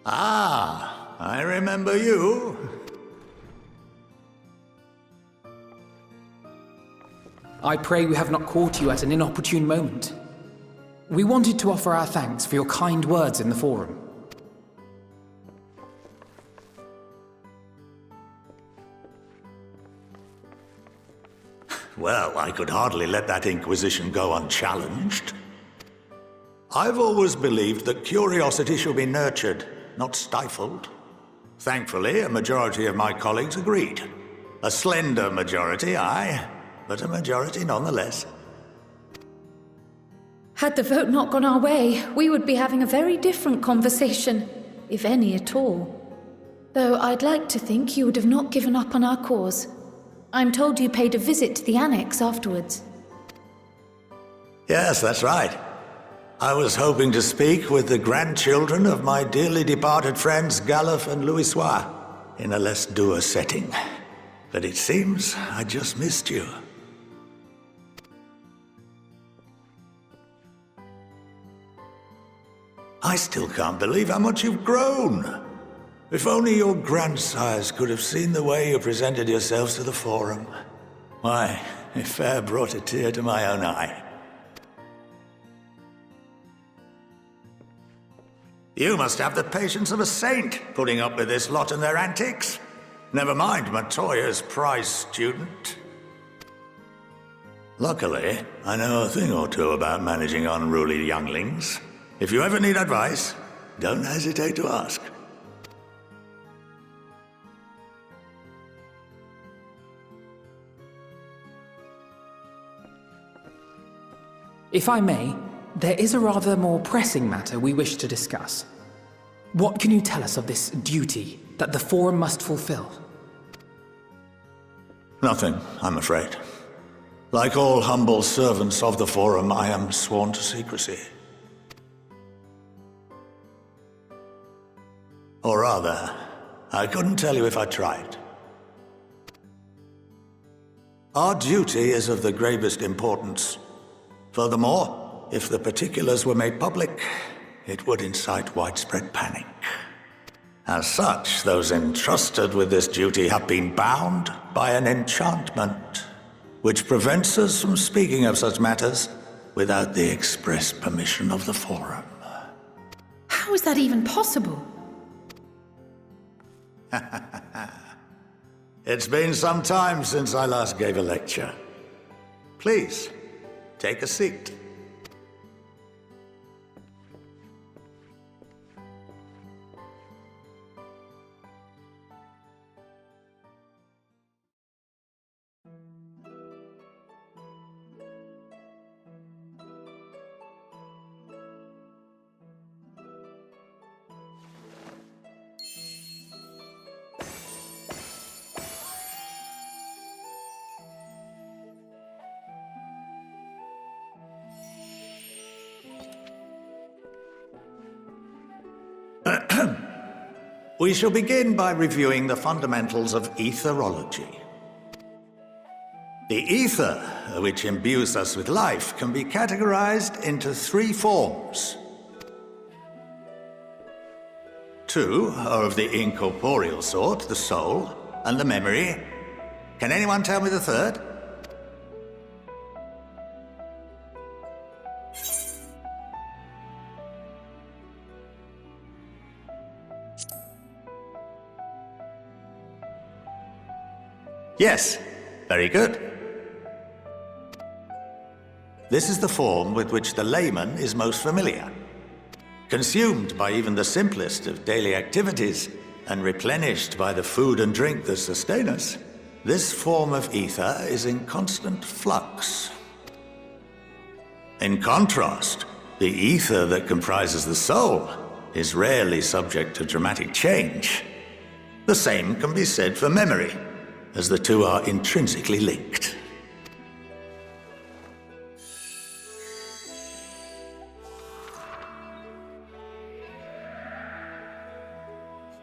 Ah, I remember you. I pray we have not caught you at an inopportune moment. We wanted to offer our thanks for your kind words in the forum. Well, I could hardly let that inquisition go unchallenged. I've always believed that curiosity should be nurtured, not stifled. Thankfully, a majority of my colleagues agreed. A slender majority, aye, but a majority nonetheless. Had the vote not gone our way, we would be having a very different conversation, if any at all. Though I'd like to think you would have not given up on our cause. I'm told you paid a visit to the Annex afterwards. Yes, that's right. I was hoping to speak with the grandchildren of my dearly departed friends Galuf and Louisoix in a less dour setting. But it seems I just missed you. I still can't believe how much you've grown. If only your grandsires could have seen the way you presented yourselves to the Forum. Why, it fair brought a tear to my own eye. You must have the patience of a saint, putting up with this lot and their antics. Never mind Matoya's prize student. Luckily, I know a thing or two about managing unruly younglings. If you ever need advice, don't hesitate to ask. If I may, there is a rather more pressing matter we wish to discuss. What can you tell us of this duty that the Forum must fulfill? Nothing, I'm afraid. Like all humble servants of the Forum, I am sworn to secrecy. Or rather, I couldn't tell you if I tried. Our duty is of the gravest importance. Furthermore, if the particulars were made public, it would incite widespread panic. As such, those entrusted with this duty have been bound by an enchantment, which prevents us from speaking of such matters without the express permission of the Forum. How is that even possible? It's been some time since I last gave a lecture. Please, take a seat. We shall begin by reviewing the fundamentals of etherology. The ether, which imbues us with life, can be categorized into three forms. Two are of the incorporeal sort, the soul and the memory. Can anyone tell me the third? Yes, very good. This is the form with which the layman is most familiar. Consumed by even the simplest of daily activities, and replenished by the food and drink that sustain us, this form of ether is in constant flux. In contrast, the ether that comprises the soul is rarely subject to dramatic change. The same can be said for memory, as the two are intrinsically linked.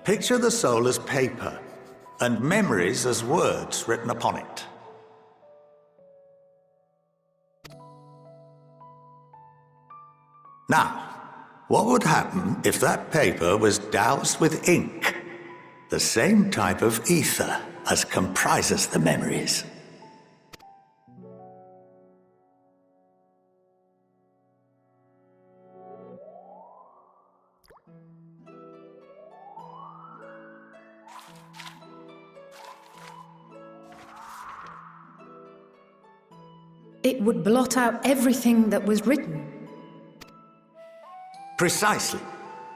Picture the soul as paper, and memories as words written upon it. Now, what would happen if that paper was doused with ink? The same type of ether as comprises the memories. It would blot out everything that was written. Precisely.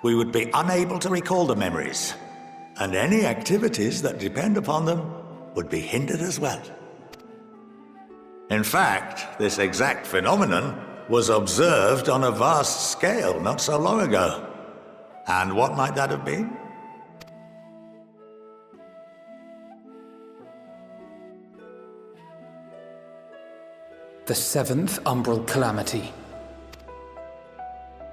We would be unable to recall the memories, and any activities that depend upon them would be hindered as well. In fact, this exact phenomenon was observed on a vast scale not so long ago. And what might that have been? The seventh umbral calamity.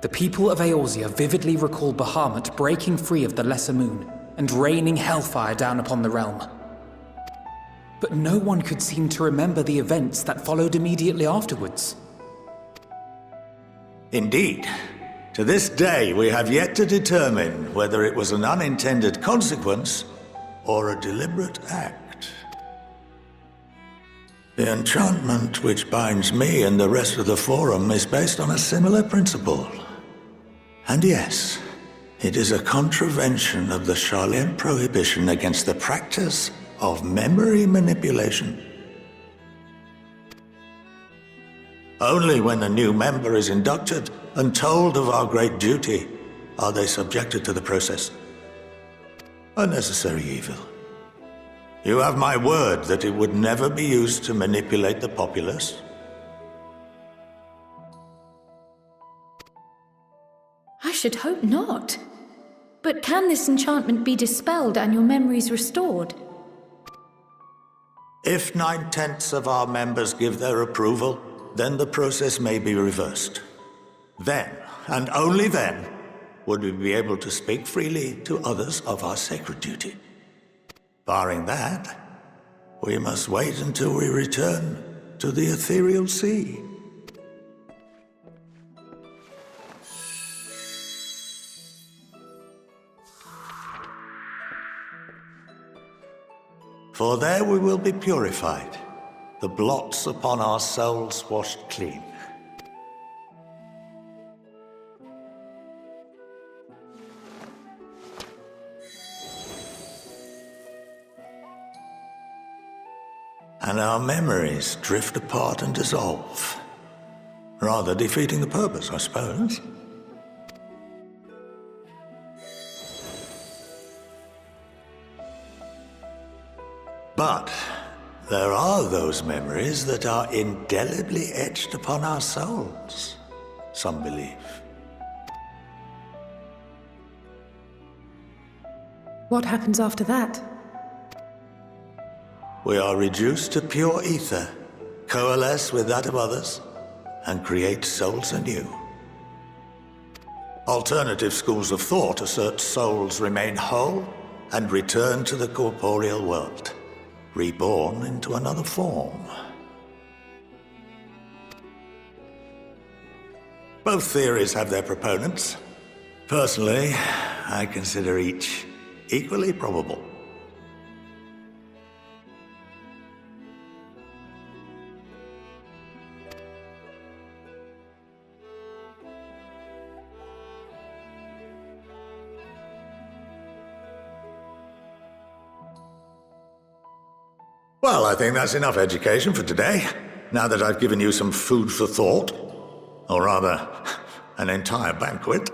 The people of Eorzea vividly recall Bahamut breaking free of the Lesser Moon and raining hellfire down upon the realm. But no one could seem to remember the events that followed immediately afterwards. Indeed. To this day, we have yet to determine whether it was an unintended consequence or a deliberate act. The enchantment which binds me and the rest of the Forum is based on a similar principle. And yes, it is a contravention of the Sharlayan prohibition against the practice of memory manipulation. Only when a new member is inducted and told of our great duty are they subjected to the process. A necessary evil. You have my word that it would never be used to manipulate the populace. I should hope not. But can this enchantment be dispelled and your memories restored? If 9/10 of our members give their approval, then the process may be reversed. Then, and only then, would we be able to speak freely to others of our sacred duty. Barring that, we must wait until we return to the ethereal sea. For there we will be purified, the blots upon our souls washed clean. And our memories drift apart and dissolve, rather defeating the purpose, I suppose. But there are those memories that are indelibly etched upon our souls, some believe. What happens after that? We are reduced to pure ether, coalesce with that of others, and create souls anew. Alternative schools of thought assert souls remain whole and return to the corporeal world, reborn into another form. Both theories have their proponents. Personally, I consider each equally probable. Well, I think that's enough education for today. now that I've given you some food for thought. Or rather, an entire banquet.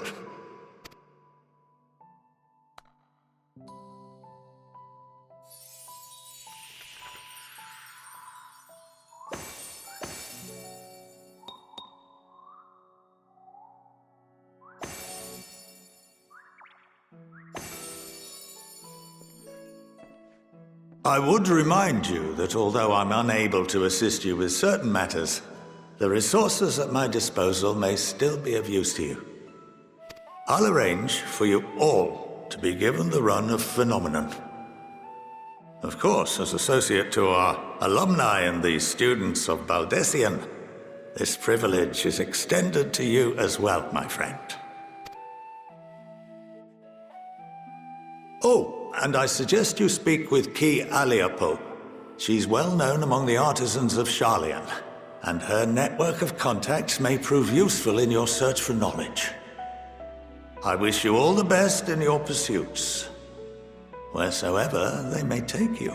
I would remind you that although I'm unable to assist you with certain matters, the resources at my disposal may still be of use to you. I'll arrange for you all to be given the run of Phenomenon. Of course, as associate to our alumni and the students of Baldessian, this privilege is extended to you as well, my friend. Oh, and I suggest you speak with Ki Aliapo. She's well known among the artisans of Sharlayan, and her network of contacts may prove useful in your search for knowledge. I wish you all the best in your pursuits, wheresoever they may take you.